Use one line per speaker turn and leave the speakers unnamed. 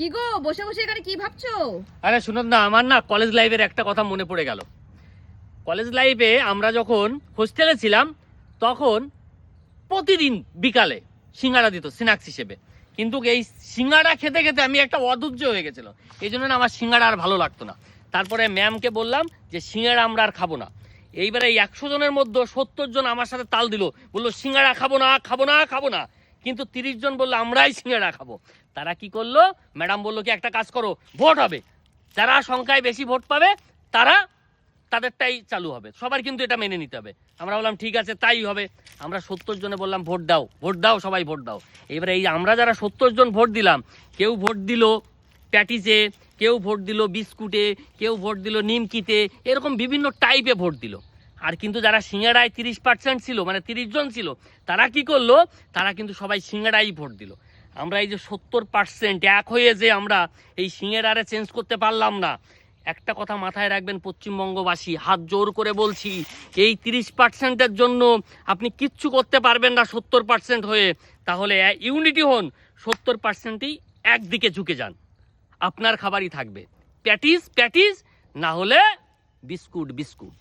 কি গো বসে বসে এখানে কি ভাবছো?
আরে শুনুন না, আমার না কলেজ লাইফের একটা কথা মনে পড়ে গেল। কলেজ লাইফে আমরা যখন হোস্টেলে ছিলাম তখন প্রতিদিন বিকালে সিঙ্গাড়া দিত স্ন্যাক্স হিসেবে। কিন্তু এই সিঙ্গাড়া খেতে খেতে আমি একটা অধৈর্য হয়ে গেছিল, এই জন্য না আমার সিঙ্গাড়া আর ভালো লাগতো না। তারপরে ম্যামকে বললাম যে সিঙ্গাড়া আমরা আর খাবো না। এইবারে 100 জনের মধ্যে 70 জন আমার সাথে তাল দিল, বললো সিঙ্গাড়া খাবো না খাবো না খাবো না। কিন্তু 30 জন বললো আমরাই সিঙ্গাড়া খাবো। তারা কি করলো, ম্যাডাম বললো কি একটা কাজ করো, ভোট হবে, যারা সংখ্যায় বেশি ভোট পাবে তারা তাদেরটাই চালু হবে, সবার কিন্তু এটা মেনে নিতে হবে। আমরা বললাম ঠিক আছে তাই হবে। আমরা 70 জনে বললাম ভোট দাও ভোট দাও সবাই ভোট দাও। এবারে এই আমরা যারা 70 জন ভোট দিলাম, কেউ ভোট দিল প্যাটিসে, কেউ ভোট দিল বিস্কুটে, কেউ ভোট দিল নিমকিতে, এরকম বিভিন্ন টাইপে ভোট দিল। আর কিন্তু যারা সিঙ্গাড়ায় 30% ছিল, মানে 30 জন ছিল, তারা কি করলো, তারা কিন্তু সবাই সিঙ্গাড়াই ভোট দিল। আমরা এই যে 70% এক হয়ে যে আমরা এই সিঙ্গাড়ারে চেঞ্জ করতে পারলাম না। একটা কথা মাথায় রাখবেন পশ্চিমবঙ্গবাসী, হাত জোর করে বলছি, এই 30%-এর জন্য আপনি কিচ্ছু করতে পারবেন না 70% হয়ে। তাহলে ইউনিটি হন, 70%ই একদিকে ঝুঁকে যান, আপনার খাবারই থাকবে প্যাটিস প্যাটিস, না হলে বিস্কুট বিস্কুট।